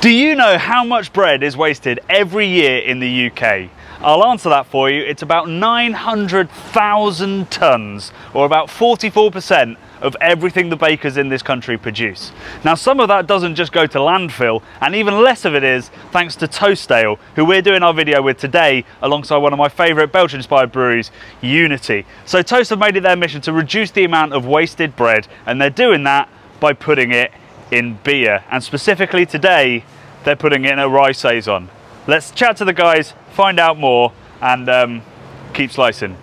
Do you know how much bread is wasted every year in the UK? I'll answer that for you. It's about 900,000 tonnes, or about 44% of everything the bakers in this country produce. Now, some of that doesn't just go to landfill, and even less of it is thanks to Toastale, who we're doing our video with today alongside one of my favourite Belgian-inspired breweries, Unity. So Toast have made it their mission to reduce the amount of wasted bread, and they're doing that by putting it in beer, and specifically today they're putting it in a rye saison. Let's chat to the guys, find out more, and keep slicing.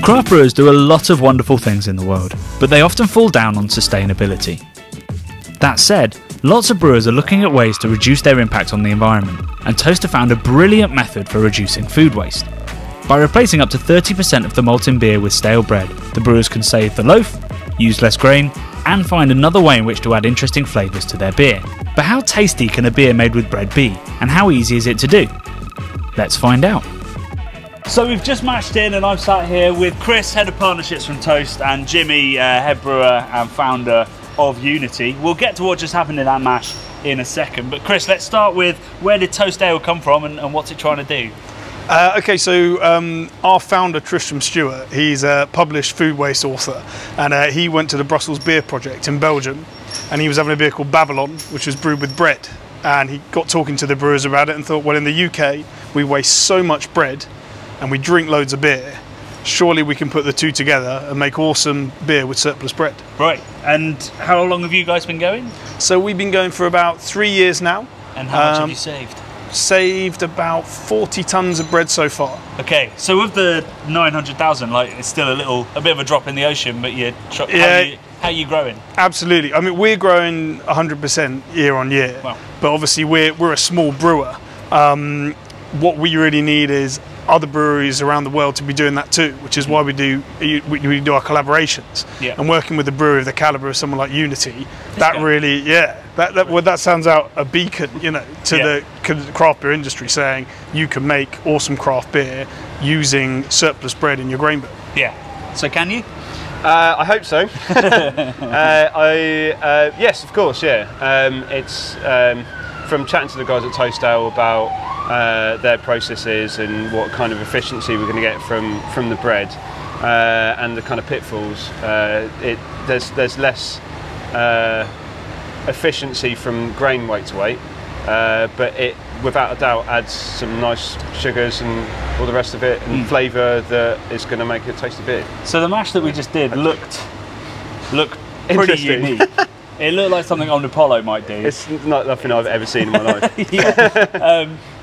Craft brewers do a lot of wonderful things in the world, but they often fall down on sustainability. That said, lots of brewers are looking at ways to reduce their impact on the environment, and Toast have found a brilliant method for reducing food waste. By replacing up to 30% of the malt in beer with stale bread, the brewers can save the loaf, use less grain, and find another way in which to add interesting flavours to their beer. But how tasty can a beer made with bread be, and how easy is it to do? Let's find out. So we've just mashed in, and I'm sat here with Chris, Head of Partnerships from Toast, and Jimmy, Head Brewer and Founder of Unity. We'll get to what just happened in that mash in a second, but Chris, let's start with where did Toast Ale come from, and what's it trying to do? Okay, so our founder, Tristram Stewart, he's a published food waste author, and he went to the Brussels Beer Project in Belgium, and he was having a beer called Babylon, which was brewed with bread, and he got talking to the brewers about it and thought, well, in the UK we waste so much bread and we drink loads of beer, surely we can put the two together and make awesome beer with surplus bread. Right, and how long have you guys been going? So we've been going for about 3 years now. And how much have you saved? Saved about 40 tonnes of bread so far. Okay, so with the 900,000, like, it's still a bit of a drop in the ocean, but how are you growing? Absolutely. I mean, we're growing 100% year on year. Wow. But obviously we're a small brewer. What we really need is other breweries around the world to be doing that too, which is why we do our collaborations. Yeah. And working with a brewery of the caliber of someone like Unity, that sounds out a beacon, you know, to the craft beer industry, saying you can make awesome craft beer using surplus bread in your grain bill. Yeah. So can you? I hope so. Yes, of course. Yeah. It's from chatting to the guys at Toastale about their processes and what kind of efficiency we're going to get from the bread and the kind of pitfalls. There's less efficiency from grain weight to weight, but it without a doubt adds some nice sugars and all the rest of it, and flavour that is going to make a tasty beer. So the mash that we just did looked pretty unique. It looked like something Omnipollo might do. It's not nothing I've ever seen in my life.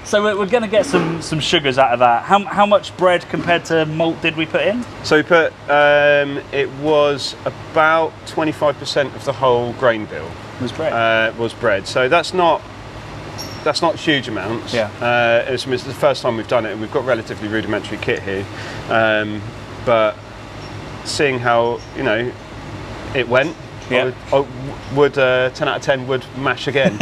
So we're going to get some sugars out of that. How much bread compared to malt did we put in? So we put, it was about 25% of the whole grain bill. Was bread. Was bread. So that's not huge amounts. Yeah. It's the first time we've done it, and we've got relatively rudimentary kit here. But seeing how it went. Yeah. I would 10 out of 10 would mash again.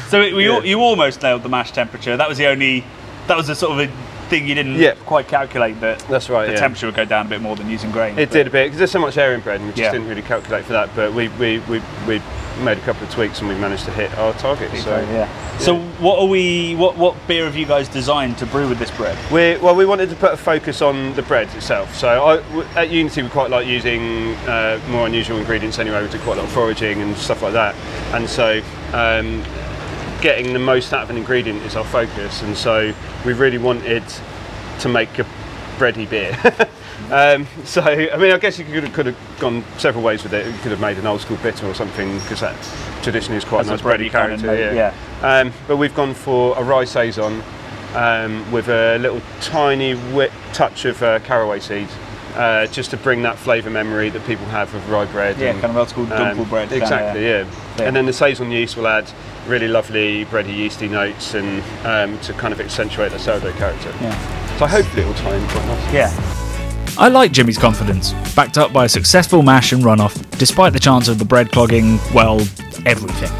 So you almost nailed the mash temperature. That was the sort of a thing you didn't quite calculate, that that's right. The temperature would go down a bit more than using grain. It did a bit because there's so much air in bread, and we just didn't really calculate for that. But we made a couple of tweaks and we managed to hit our target. So what beer have you guys designed to brew with this bread? We wanted to put a focus on the bread itself. So at Unity we quite like using more unusual ingredients anyway. We do quite a lot of foraging and stuff like that, and so getting the most out of an ingredient is our focus, and so we really wanted to make a bready beer. So I mean, I guess you could have gone several ways with it. You could have made an old school bitter or something, because that traditionally is quite a nice bready character. But we've gone for a rye saison with a little tiny touch of caraway seed, just to bring that flavour memory that people have of rye bread. Yeah, kind of old school dumple bread. Exactly. Yeah. And then the saison yeast will add really lovely bready yeasty notes, and to kind of accentuate the sourdough character. Yeah. So hopefully it will tie in quite nicely. Yeah. I like Jimmy's confidence, backed up by a successful mash and runoff, despite the chance of the bread clogging, well, everything.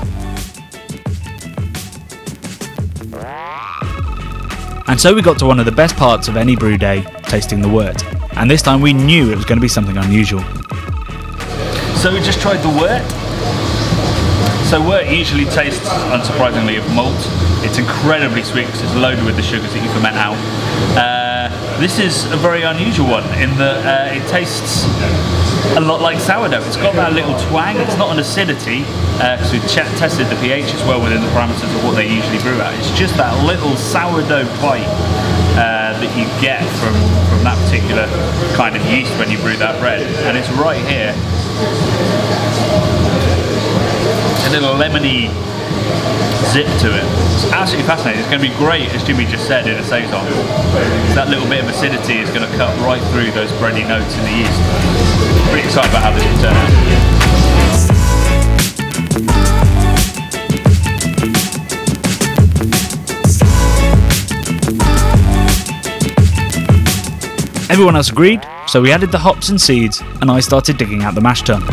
And so we got to one of the best parts of any brew day, tasting the wort. And this time we knew it was going to be something unusual. So we just tried the wort. So wort usually tastes, unsurprisingly, of malt. It's incredibly sweet because it's loaded with the sugars that you ferment out. This is a very unusual one in that it tastes a lot like sourdough. It's got that little twang. It's not an acidity because we've tested the pH as well within the parameters of what they usually brew at. It's just that little sourdough bite that you get from that particular kind of yeast when you brew that bread, and it's right here. A little lemony zip to it. It's absolutely fascinating. It's going to be great, as Jimmy just said, in a saison. That little bit of acidity is going to cut right through those bready notes in the yeast. Pretty excited about how this will turn out. Everyone else agreed, so we added the hops and seeds, and I started digging out the mash tun.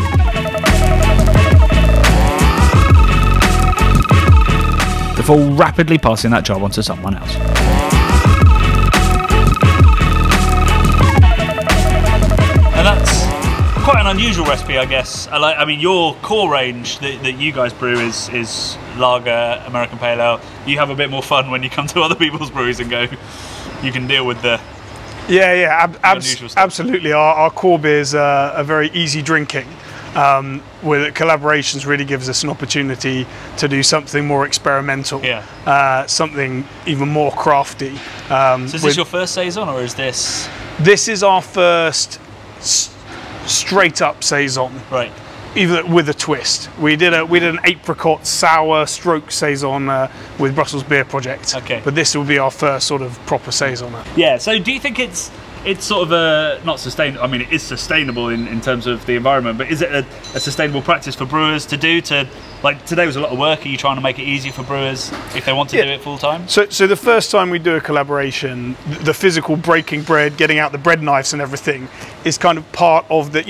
Before rapidly passing that job onto someone else. And that's quite an unusual recipe, I guess. I mean, your core range that you guys brew is lager, American Pale Ale. You have a bit more fun when you come to other people's breweries and go, you can deal with the absolutely. Our core beers are very easy drinking. With collaborations really gives us an opportunity to do something more experimental, something even more crafty. So is this your first saison, or is this? This is our first straight up saison, right? Even with a twist. We did an apricot sour stroke saison with Brussels Beer Project. Okay. But this will be our first sort of proper saison. Yeah. So do you think it's sort of a not sustainable? I mean, it is sustainable in terms of the environment, but is it a sustainable practice for brewers to do? Like today was a lot of work. Are you trying to make it easier for brewers if they want to do it full time? So the first time we do a collaboration, the physical breaking bread, getting out the bread knives and everything is kind of part of the,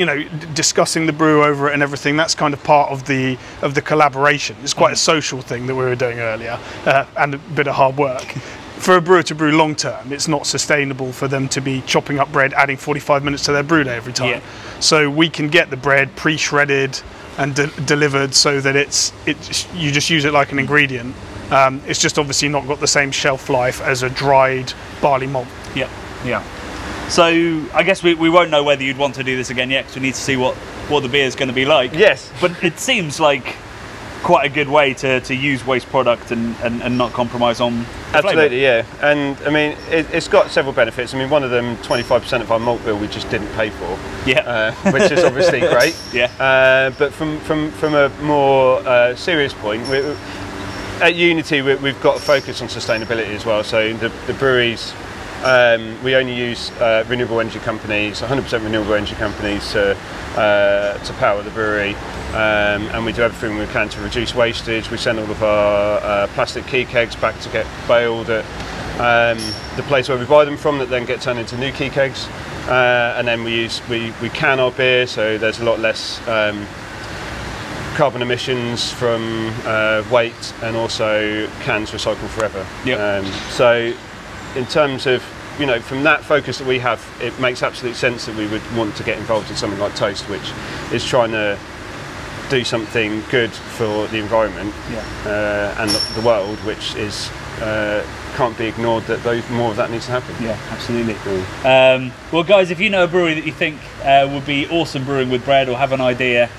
discussing the brew over it and everything. That's kind of part of the collaboration. It's quite a social thing that we were doing earlier, and a bit of hard work. For a brewer to brew long term, it's not sustainable for them to be chopping up bread, adding 45 minutes to their brew day every time. Yeah. So we can get the bread pre-shredded and delivered so that you just use it like an ingredient. It's just obviously not got the same shelf life as a dried barley malt. Yeah, yeah. So I guess we won't know whether you'd want to do this again yet, because we need to see what the beer is going to be like. Yes. But it seems like quite a good way to use waste product and not compromise on the absolutely flavour. Yeah. And I mean it's got several benefits. I mean, one of them, 25% of our malt bill we just didn't pay for, which is obviously great. But from a more serious point, at Unity we've got a focus on sustainability as well. So the breweries, we only use renewable energy companies, 100% renewable energy companies to power the brewery, and we do everything we can to reduce wastage. We send all of our plastic key kegs back to get baled at the place where we buy them from, that then get turned into new key kegs, and then we can our beer, so there's a lot less carbon emissions from weight, and also cans recycle forever. Yep. So in terms of, from that focus that we have, it makes absolute sense that we would want to get involved in something like Toast, which is trying to do something good for the environment and the world, which is can't be ignored, that more of that needs to happen. Yeah, absolutely. Well guys, if you know a brewery that you think would be awesome brewing with bread, or have an idea,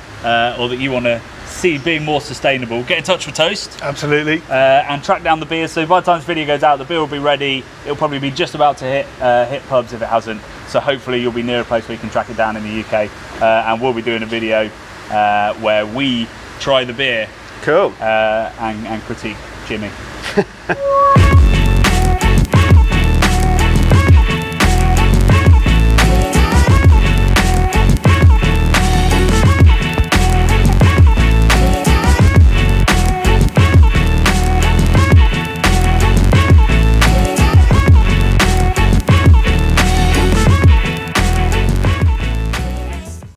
or that you want to see being more sustainable, get in touch with Toast. Absolutely. And track down the beer. So by the time this video goes out, the beer will be ready. It'll probably be just about to hit pubs if it hasn't. So hopefully you'll be near a place where you can track it down in the UK. And we'll be doing a video where we try the beer. Cool. And critique Jimmy.